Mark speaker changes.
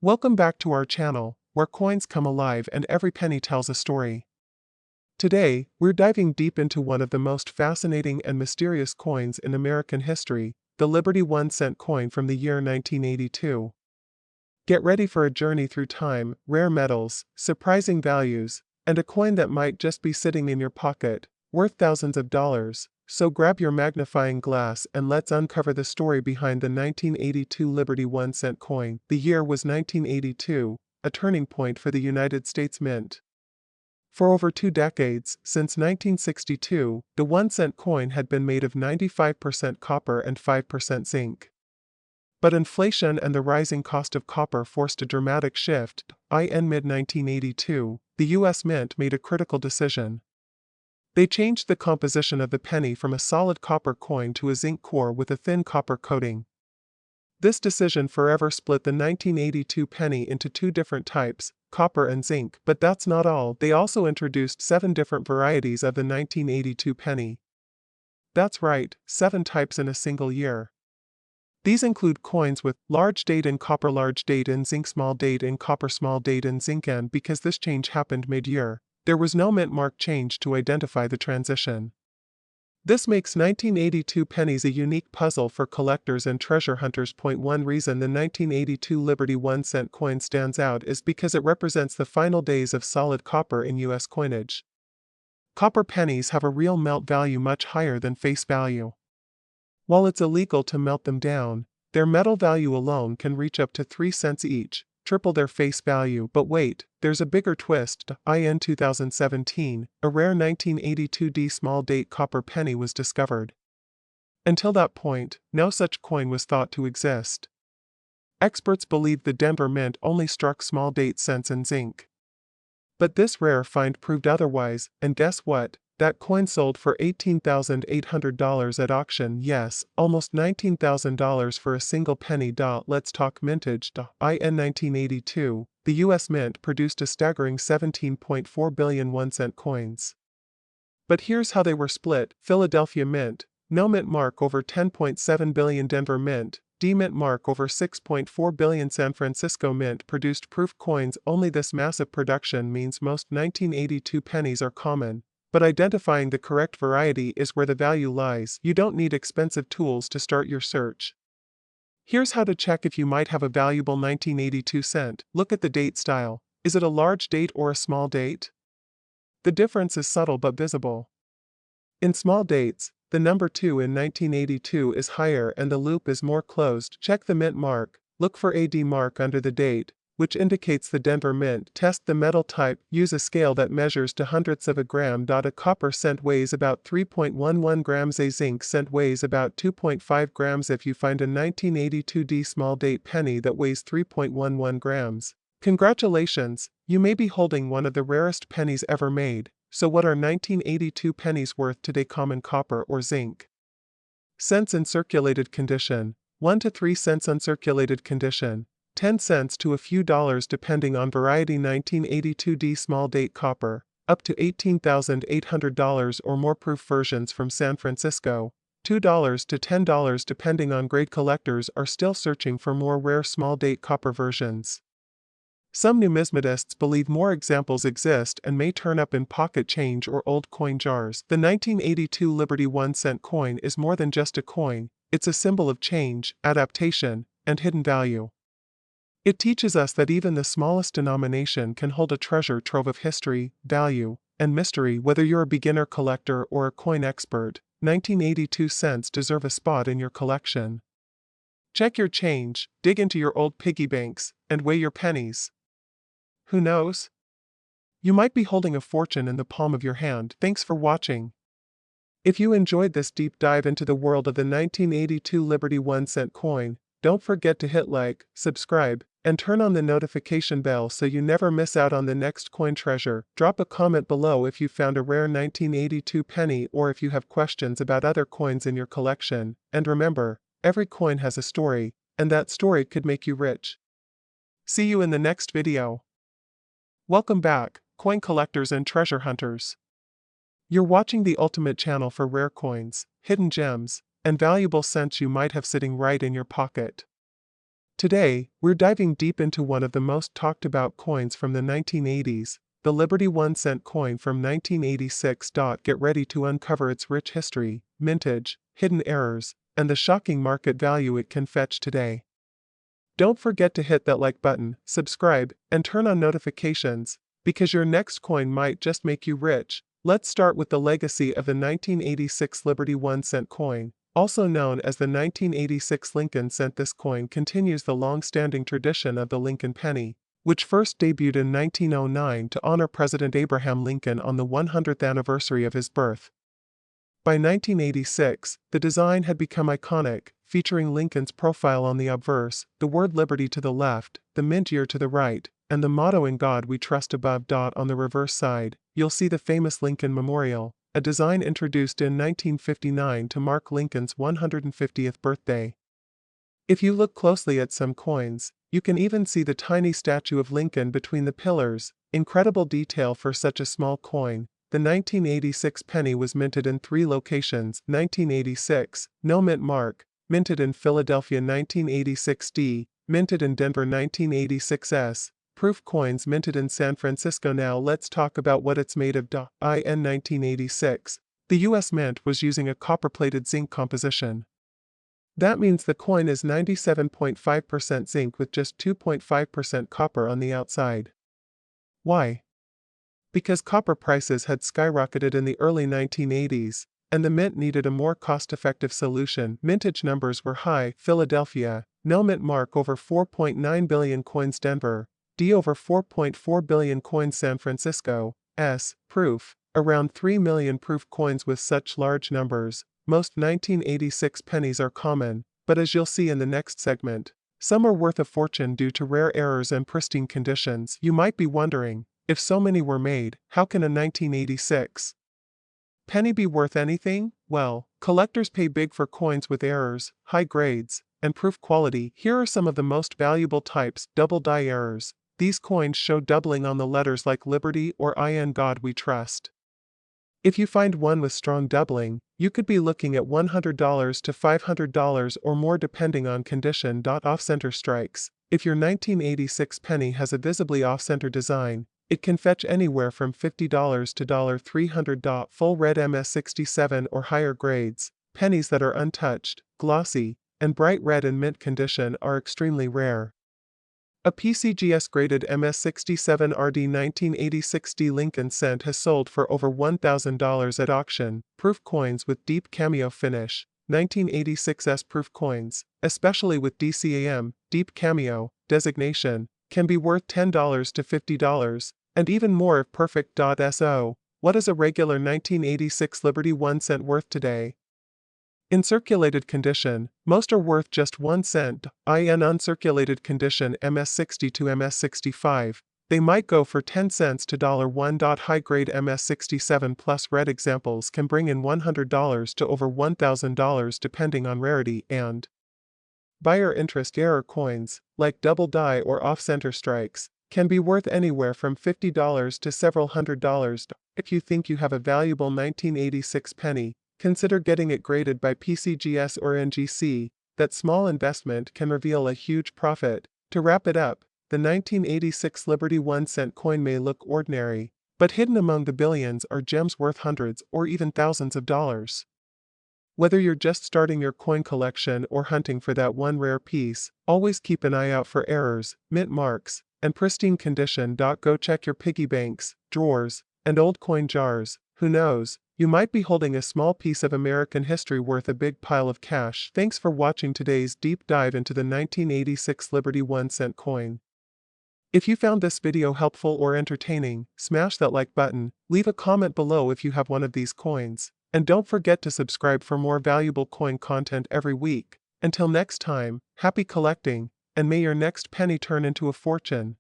Speaker 1: Welcome back to our channel, where coins come alive and every penny tells a story. Today, we're diving deep into one of the most fascinating and mysterious coins in American history, the Liberty 1-cent coin from the year 1982. Get ready for a journey through time, rare metals, surprising values, and a coin that might just be sitting in your pocket, worth thousands of dollars. So grab your magnifying glass and let's uncover the story behind the 1982 Liberty 1-cent coin. The year was 1982, a turning point for the United States Mint. For over 2 decades, since 1962, the 1-cent coin had been made of 95% copper and 5% zinc. But inflation and the rising cost of copper forced a dramatic shift. In mid-1982, the U.S. Mint made a critical decision. They changed the composition of the penny from a solid copper coin to a zinc core with a thin copper coating. This decision forever split the 1982 penny into two different types, copper and zinc. But that's not all. They also introduced 7 different varieties of the 1982 penny. That's right, 7 types in a single year. These include coins with large date in copper, large date in zinc, small date in copper, small date in zinc. And because this change happened mid-year, there was no mint mark change to identify the transition. This makes 1982 pennies a unique puzzle for collectors and treasure hunters. One reason the 1982 Liberty 1-cent coin stands out is because it represents the final days of solid copper in U.S. coinage. Copper pennies have a real melt value much higher than face value. While it's illegal to melt them down, their metal value alone can reach up to 3 cents each, triple their face value. But wait, there's a bigger twist. In 2017, a rare 1982D small date copper penny was discovered. Until that point, no such coin was thought to exist. Experts believed the Denver Mint only struck small date cents in zinc. But this rare find proved otherwise, and guess what? That coin sold for $18,800 at auction. Yes, almost $19,000 for a single penny. Let's talk mintage. In 1982, the U.S. Mint produced a staggering 17.4 billion 1-cent coins. But here's how they were split. Philadelphia Mint, no mint mark, over 10.7 billion. Denver Mint, D mint mark, over 6.4 billion. San Francisco Mint produced proof coins only. This massive production means most 1982 pennies are common. But identifying the correct variety is where the value lies. You don't need expensive tools to start your search. Here's how to check if you might have a valuable 1982 cent. Look at the date style. Is it a large date or a small date? The difference is subtle but visible. In small dates, the number 2 in 1982 is higher and the loop is more closed. Check the mint mark. Look for a D mark under the date, which indicates the Denver Mint. Test the metal type. Use a scale that measures to hundredths of a gram. A copper cent weighs about 3.11 grams. A zinc cent weighs about 2.5 grams. If you find a 1982D small date penny that weighs 3.11 grams, congratulations, you may be holding one of the rarest pennies ever made. So what are 1982 pennies worth today? Common copper or zinc? Cents in circulated condition, 1 to 3 cents uncirculated condition, 10 cents to a few dollars depending on variety. 1982D small date copper, up to $18,800 or more. Proof versions from San Francisco, $2 to $10 depending on grade. Collectors are still searching for more rare small date copper versions. Some numismatists believe more examples exist and may turn up in pocket change or old coin jars. The 1982 Liberty 1-cent coin is more than just a coin. It's a symbol of change, adaptation, and hidden value. It teaches us that even the smallest denomination can hold a treasure trove of history, value, and mystery. Whether you're a beginner collector or a coin expert, 1982 cents deserve a spot in your collection. Check your change, dig into your old piggy banks, and weigh your pennies. Who knows? You might be holding a fortune in the palm of your hand. Thanks for watching. If you enjoyed this deep dive into the world of the 1982 Liberty 1-cent coin, don't forget to hit like, subscribe, and turn on the notification bell so you never miss out on the next coin treasure. Drop a comment below if you found a rare 1982 penny or if you have questions about other coins in your collection. And remember, every coin has a story, and that story could make you rich. See you in the next video. Welcome back, coin collectors and treasure hunters. You're watching the ultimate channel for rare coins, hidden gems, and valuable cents you might have sitting right in your pocket. Today, we're diving deep into one of the most talked about coins from the 1980s, the Liberty 1-cent coin from 1986. Get ready to uncover its rich history, mintage, hidden errors, and the shocking market value it can fetch today. Don't forget to hit that like button, subscribe, and turn on notifications, because your next coin might just make you rich. Let's start with the legacy of the 1986 Liberty 1-cent coin. Also known as the 1986 Lincoln cent, this coin continues the long-standing tradition of the Lincoln penny, which first debuted in 1909 to honor President Abraham Lincoln on the 100th anniversary of his birth. By 1986, the design had become iconic, featuring Lincoln's profile on the obverse, the word liberty to the left, the mint year to the right, and the motto "In God We Trust" above. On the reverse side, you'll see the famous Lincoln Memorial, a design introduced in 1959 to mark Lincoln's 150th birthday. If you look closely at some coins, you can even see the tiny statue of Lincoln between the pillars. Incredible detail for such a small coin. The 1986 penny was minted in 3 locations. 1986, no mint mark, minted in Philadelphia. 1986D, minted in Denver. 1986S, proof coins minted in San Francisco. Now let's talk about what it's made of. In 1986, the US Mint was using a copper-plated zinc composition. That means the coin is 97.5% zinc with just 2.5% copper on the outside. Why? Because copper prices had skyrocketed in the early 1980s, and the mint needed a more cost-effective solution. Mintage numbers were high. Philadelphia, no mint mark, over 4.9 billion coins. Denver, D, over 4.4 billion coins. San Francisco, S, proof, around 3 million proof coins. With such large numbers, most 1986 pennies are common, but as you'll see in the next segment, some are worth a fortune due to rare errors and pristine conditions. You might be wondering, if so many were made, how can a 1986 penny be worth anything? Well, collectors pay big for coins with errors, high grades, and proof quality. Here are some of the most valuable types. Double die errors. These coins show doubling on the letters like Liberty or In God We Trust. If you find one with strong doubling, you could be looking at $100 to $500 or more depending on condition. Off-center strikes. If your 1986 penny has a visibly off-center design, it can fetch anywhere from $50 to $300. Full red MS67 or higher grades, pennies that are untouched, glossy, and bright red in mint condition are extremely rare. A PCGS graded MS67 RD 1986D Lincoln cent has sold for over $1,000 at auction. Proof coins with deep cameo finish. 1986S proof coins, especially with DCAM, deep cameo, designation, can be worth $10 to $50, and even more if perfect. So, what is a regular 1986 Liberty 1 cent worth today? In circulated condition, most are worth just 1 cent. In uncirculated condition MS60 to MS65, they might go for 10 cents to $1. High-grade MS67 plus red examples can bring in $100 to over $1,000 depending on rarity and buyer interest. Error coins, like double die or off-center strikes, can be worth anywhere from $50 to several $100s. If you think you have a valuable 1986 penny, consider getting it graded by PCGS or NGC. That small investment can reveal a huge profit. To wrap it up, the 1986 Liberty 1 cent coin may look ordinary, but hidden among the billions are gems worth hundreds or even thousands of dollars. Whether you're just starting your coin collection or hunting for that one rare piece, always keep an eye out for errors, mint marks, and pristine condition. Go check your piggy banks, drawers, and old coin jars. Who knows, you might be holding a small piece of American history worth a big pile of cash. Thanks for watching today's deep dive into the 1986 Liberty 1 cent coin. If you found this video helpful or entertaining, smash that like button, leave a comment below if you have one of these coins, and don't forget to subscribe for more valuable coin content every week. Until next time, happy collecting, and may your next penny turn into a fortune.